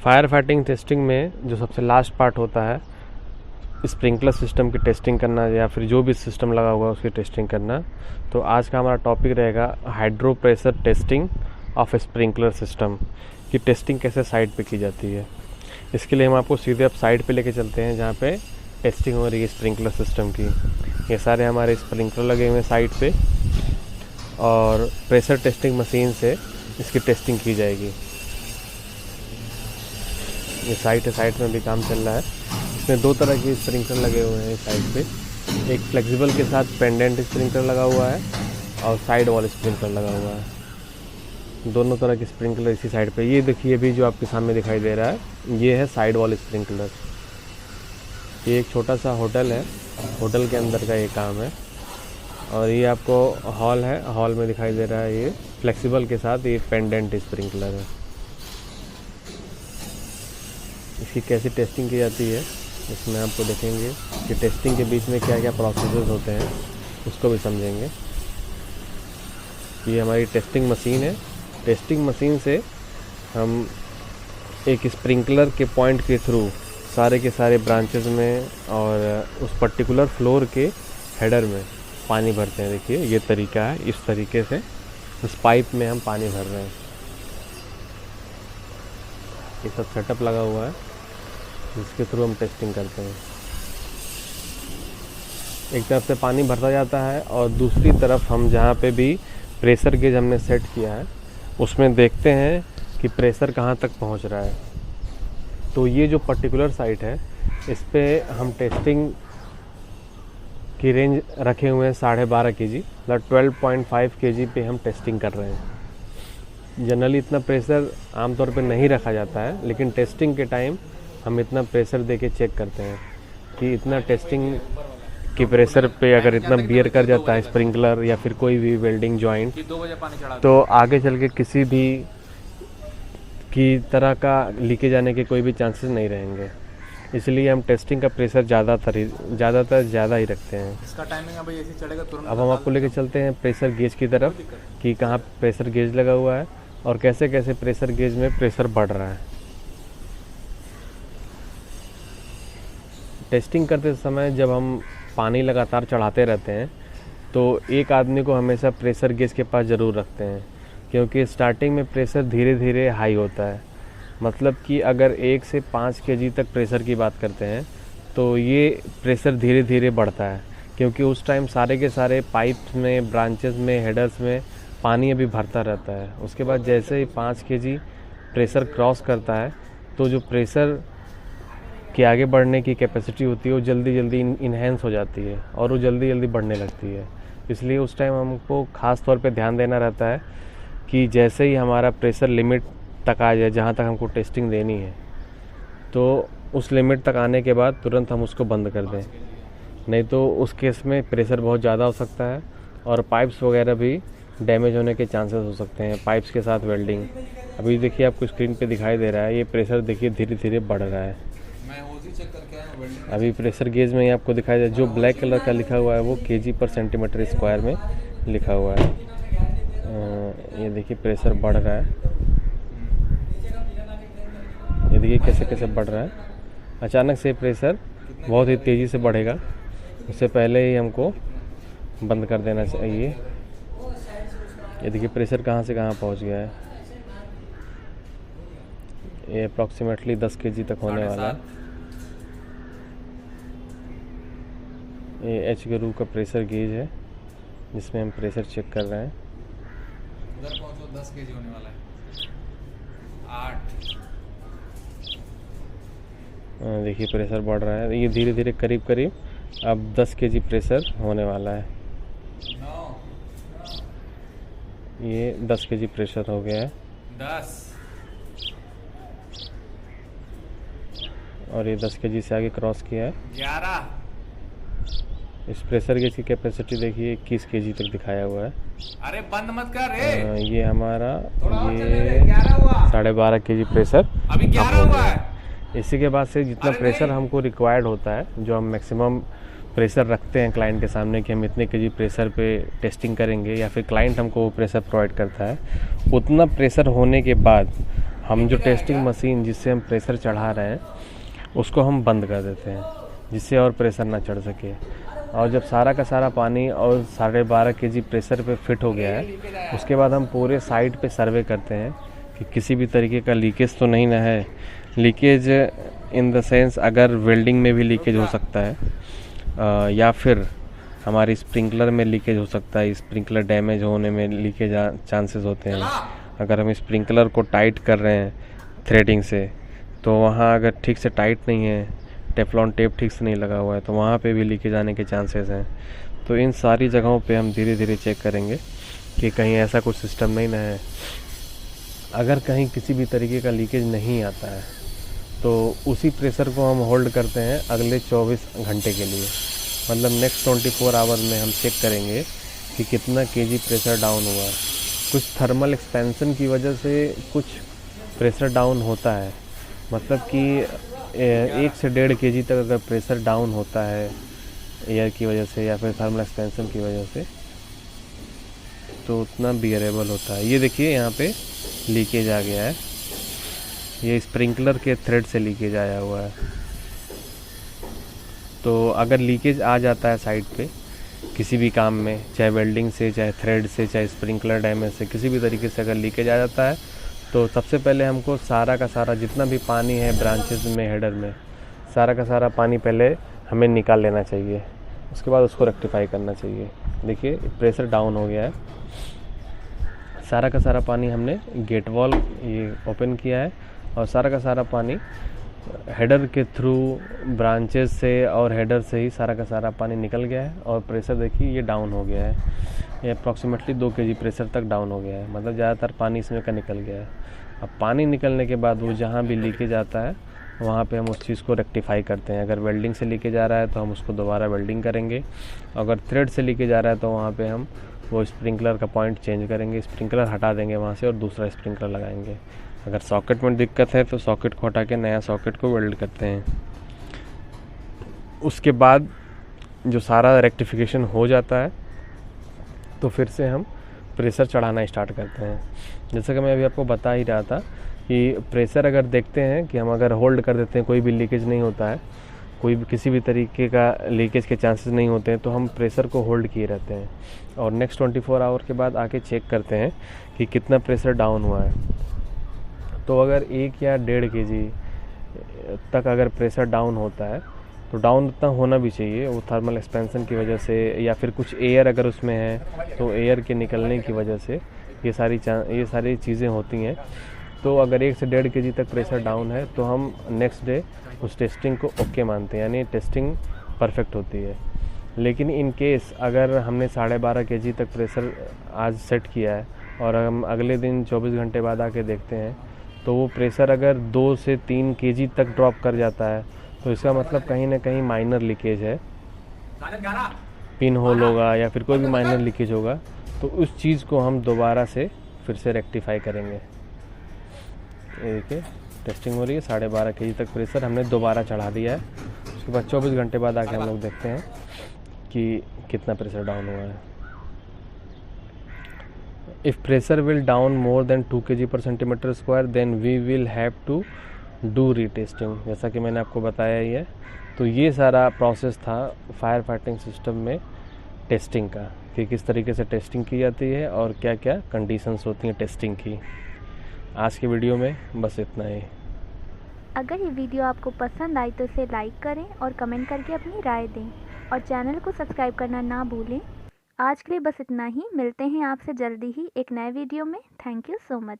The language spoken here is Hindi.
फायर फाइटिंग टेस्टिंग में जो सबसे लास्ट पार्ट होता है स्प्रिंकलर सिस्टम की टेस्टिंग करना या फिर जो भी सिस्टम लगा हुआ है उसकी टेस्टिंग करना। तो आज का हमारा टॉपिक रहेगा hydro pressure testing of sprinkler system की टेस्टिंग कैसे साइट पे की जाती है। इसके लिए हम आपको सीधे अब साइट पे लेके चलते हैं जहाँ पे टेस्टिंग हो रही है स्प्रिंकलर सिस्टम की। ये सारे हमारे स्प्रिंकलर लगे हुए हैं साइट पे और प्रेशर टेस्टिंग मशीन से इसकी टेस्टिंग की जाएगी। ये साइट है, साइट में भी काम चल रहा है। इसमें दो तरह के स्प्रिंकलर लगे हुए हैं साइड पे, एक फ्लेक्सिबल के साथ पेंडेंट स्प्रिंकलर लगा हुआ है और साइड वॉल स्प्रिंकलर लगा हुआ है। दोनों तरह के स्प्रिंकलर इसी साइड पे। ये देखिए अभी जो आपके सामने दिखाई दे रहा है ये है साइड वॉल स्प्रिंकलर। ये एक छोटा सा होटल है, होटल के अंदर का ये काम है। और ये आपको हॉल है, हॉल में दिखाई दे रहा है ये फ्लेक्सिबल के साथ ये पेंडेंट स्प्रिंकलर है। इसकी कैसी टेस्टिंग की जाती है इसमें आपको देखेंगे कि टेस्टिंग के बीच में क्या क्या प्रोसेसेस होते हैं उसको भी समझेंगे। ये हमारी टेस्टिंग मशीन है। टेस्टिंग मशीन से हम एक स्प्रिंकलर के पॉइंट के थ्रू सारे के सारे ब्रांचेस में और उस पर्टिकुलर फ्लोर के हेडर में पानी भरते हैं। देखिए ये तरीका है, इस तरीके से इस पाइप में हम पानी भर रहे हैं। ये सब सेटअप लगा हुआ है जिसके थ्रू हम टेस्टिंग करते हैं। एक तरफ से पानी भरता जाता है और दूसरी तरफ हम जहाँ पे भी प्रेशर गेज हमने सेट किया है उसमें देखते हैं कि प्रेशर कहाँ तक पहुँच रहा है। तो ये जो पर्टिकुलर साइट है इस पे हम टेस्टिंग की रेंज रखे हुए हैं 12.5 kg, मतलब 12.5 kg पे हम टेस्टिंग कर रहे हैं। जनरली इतना प्रेशर आमतौर पे नहीं रखा जाता है, लेकिन टेस्टिंग के टाइम हम इतना प्रेशर दे के चेक करते हैं कि इतना टेस्टिंग की प्रेशर पे अगर इतना बियर कर जाता है स्प्रिंकलर या फिर कोई भी वेल्डिंग जॉइंट तो आगे चल के किसी भी की तरह का लीकेज आने के कोई भी चांसेस नहीं रहेंगे। इसलिए हम टेस्टिंग का प्रेशर ज़्यादातर ज़्यादा ही रखते हैं। इसका टाइमिंग अभी ऐसे चलेगा तुरंत। अब हम आपको लेके चलते हैं प्रेशर गेज की तरफ कि कहाँ प्रेशर गेज लगा हुआ है और कैसे कैसे प्रेशर गेज में प्रेशर बढ़ रहा है। टेस्टिंग करते समय जब हम पानी लगातार चढ़ाते रहते हैं तो एक आदमी को हमेशा प्रेशर गेज के पास ज़रूर रखते हैं, क्योंकि स्टार्टिंग में प्रेशर धीरे धीरे हाई होता है। मतलब कि अगर 1 से 5 kg तक प्रेशर की बात करते हैं तो ये प्रेशर धीरे धीरे बढ़ता है, क्योंकि उस टाइम सारे के सारे पाइप्स में, ब्रांचेस में, हेडर्स में पानी अभी भरता रहता है। उसके बाद जैसे ही 5 kg प्रेशर क्रॉस करता है तो जो प्रेशर के आगे बढ़ने की कैपेसिटी होती है वो जल्दी जल्दी इन्हेंस हो जाती है और वो जल्दी जल्दी बढ़ने लगती है। इसलिए उस टाइम हमको ख़ास तौर पे ध्यान देना रहता है कि जैसे ही हमारा प्रेशर लिमिट तक आ जाए जहाँ तक हमको टेस्टिंग देनी है तो उस लिमिट तक आने के बाद तुरंत हम उसको बंद कर दें, नहीं तो उस केस में प्रेशर बहुत ज़्यादा हो सकता है और पाइप्स वगैरह भी डैमेज होने के चांसेस हो सकते हैं। पाइप्स के साथ वेल्डिंग अभी देखिए आपको स्क्रीन पे दिखाई दे रहा है, ये प्रेशर देखिए धीरे धीरे बढ़ रहा है। अभी प्रेशर गेज में ही आपको दिखाई दे जो ब्लैक कलर का लिखा हुआ है वो kg/cm² में लिखा हुआ है। ये देखिए प्रेशर बढ़ रहा है, ये देखिए कैसे कैसे बढ़ रहा है। अचानक से प्रेशर बहुत ही तेज़ी से बढ़ेगा, उससे पहले ही हमको बंद कर देना चाहिए। ये देखिए प्रेशर कहाँ से कहाँ पहुँच गया है। ये अप्रॉक्सीमेटली 10 kg तक होने वाला है। ये एच गरू का प्रेशर गेज है जिसमें हम प्रेशर चेक कर रहे हैं। उधर पहुंचो 10 kg होने वाला है। 8 देखिए प्रेशर बढ़ रहा है, ये धीरे धीरे करीब करीब अब 10 kg प्रेशर होने वाला है। 9 ये 10 kg प्रेशर हो गया है 10 और ये 10 kg से आगे क्रॉस किया है। 11 इस प्रेशर गेज की कैपेसिटी देखिए 21 kg तक दिखाया हुआ है। अरे बंद मत कर रे। ये हमारा ये 11 हुआ, 12.5 kg प्रेशर अभी 11 हुआ है। इसी के बाद से जितना प्रेशर हमको रिक्वायर्ड होता है, जो हम मैक्सिमम प्रेशर रखते हैं क्लाइंट के सामने कि हम इतने kg प्रेशर पे टेस्टिंग करेंगे या फिर क्लाइंट हमको वो प्रेशर प्रोवाइड करता है, उतना प्रेशर होने के बाद हम जो टेस्टिंग मशीन जिससे हम प्रेशर चढ़ा रहे हैं उसको हम बंद कर देते हैं, जिससे और प्रेशर ना चढ़ सके। और जब सारा का सारा पानी और 12.5 kg प्रेशर पे फिट हो गया है, उसके बाद हम पूरे साइट पे सर्वे करते हैं कि किसी भी तरीके का लीकेज तो नहीं ना है। लीकेज इन द सेंस अगर वेल्डिंग में भी लीकेज हो सकता है, या फिर हमारी स्प्रिंकलर में लीकेज हो सकता है, स्प्रिंकलर डैमेज होने में लीकेज चांसेस होते हैं। अगर हम स्प्रिंकलर को टाइट कर रहे हैं थ्रेडिंग से, तो वहाँ अगर ठीक से टाइट नहीं है, टेफ्लॉन टेप ठीक से नहीं लगा हुआ है, तो वहाँ पे भी लीकेज आने के चांसेस हैं। तो इन सारी जगहों पे हम धीरे धीरे चेक करेंगे कि कहीं ऐसा कुछ सिस्टम नहीं ना है। अगर कहीं किसी भी तरीके का लीकेज नहीं आता है तो उसी प्रेशर को हम होल्ड करते हैं अगले 24 घंटे के लिए। मतलब नेक्स्ट 24 आवर में हम चेक करेंगे कि कितना केजी प्रेशर डाउन हुआ है। कुछ थर्मल एक्सपेंशन की वजह से कुछ प्रेशर डाउन होता है, मतलब कि 1 से 1.5 kg तक अगर प्रेशर डाउन होता है एयर की वजह से या फिर थर्मल एक्सपेंशन की वजह से, तो उतना बियरेबल होता है। ये देखिए यहाँ पे लीकेज आ गया है, ये स्प्रिंकलर के थ्रेड से लीकेज आया हुआ है। तो अगर लीकेज आ जाता है साइड पे किसी भी काम में, चाहे वेल्डिंग से, चाहे थ्रेड से, चाहे स्प्रिंकलर डैमेज से, किसी भी तरीके से अगर लीकेज आ जाता है, तो सबसे पहले हमको सारा का सारा जितना भी पानी है ब्रांचेस में, हेडर में, सारा का सारा पानी पहले हमें निकाल लेना चाहिए। उसके बाद उसको रेक्टिफाई करना चाहिए। देखिए प्रेशर डाउन हो गया है, सारा का सारा पानी हमने गेट वॉल ये ओपन किया है और सारा का सारा पानी हेडर के थ्रू, ब्रांचेस से और हेडर से ही सारा का सारा पानी निकल गया है। और प्रेशर देखिए ये डाउन हो गया है, ये अप्रॉक्सीमेटली 2 kg प्रेशर तक डाउन हो गया है, मतलब ज़्यादातर पानी इसमें का निकल गया है। अब पानी निकलने के बाद वो जहाँ भी लीकेज आता है वहाँ पे हम उस चीज़ को रेक्टिफाई करते हैं। अगर वेल्डिंग से लीकेज आ रहा है तो हम उसको दोबारा वेल्डिंग करेंगे, अगर थ्रेड से लीकेज आ रहा है तो वहाँ पे हम वो स्प्रिंकलर का पॉइंट चेंज करेंगे, स्प्रिंकलर हटा देंगे वहाँ से और दूसरा स्प्रिंकलर लगाएंगे। अगर सॉकेट में दिक्कत है तो सॉकेट को हटा के नया सॉकेट को वेल्ड करते हैं। उसके बाद जो सारा रेक्टिफिकेशन हो जाता है तो फिर से हम प्रेशर चढ़ाना स्टार्ट करते हैं। जैसा कि मैं अभी आपको बता ही रहा था कि प्रेशर अगर देखते हैं कि हम अगर होल्ड कर देते हैं, कोई भी लीकेज नहीं होता है, कोई भी किसी भी तरीके का लीकेज के चांसेस नहीं होते हैं, तो हम प्रेशर को होल्ड किए रहते हैं और नेक्स्ट 24 आवर के बाद आके चेक करते हैं कि कितना प्रेशर डाउन हुआ है। तो अगर 1 या 1.5 kg तक अगर प्रेशर डाउन होता है तो डाउन उतना होना भी चाहिए, वो थर्मल एक्सपेंशन की वजह से या फिर कुछ एयर अगर उसमें है तो एयर के निकलने की वजह से ये सारी चीज़ें होती हैं। तो अगर 1 से 1.5 kg तक प्रेशर डाउन है तो हम नेक्स्ट डे उस टेस्टिंग को ओके मानते हैं, यानी टेस्टिंग परफेक्ट होती है। लेकिन इन केस अगर हमने 12.5 kg तक प्रेशर आज सेट किया है और हम अगले दिन 24 घंटे बाद आके देखते हैं तो वो प्रेशर अगर 2 से 3 kg तक ड्रॉप कर जाता है, तो इसका मतलब कहीं ना कहीं माइनर लीकेज है, पिन होल होगा या फिर कोई भी माइनर लीकेज होगा। तो उस चीज़ को हम दोबारा से फिर से रेक्टिफाई करेंगे। ये देखिए टेस्टिंग हो रही है, 12.5 kg तक प्रेशर हमने दोबारा चढ़ा दिया है। उसके बाद 24 घंटे बाद आके हम लोग देखते हैं कि कितना प्रेशर डाउन हुआ है। If pressure will down more than 2 kg per centimeter square, then we will have to do retesting। जैसा कि मैंने आपको बताया ही है। तो ये सारा प्रोसेस था फायर फाइटिंग सिस्टम में टेस्टिंग का, कि किस तरीके से टेस्टिंग की जाती है और क्या क्या कंडीशंस होती हैं टेस्टिंग की। आज की वीडियो में बस इतना ही। अगर ये वीडियो आपको पसंद आई तो इसे लाइक करें और कमेंट करके अपनी राय दें और चैनल को सब्सक्राइब करना ना भूलें। आज के लिए बस इतना ही, मिलते हैं आपसे जल्दी ही एक नए वीडियो में। Thank you so much.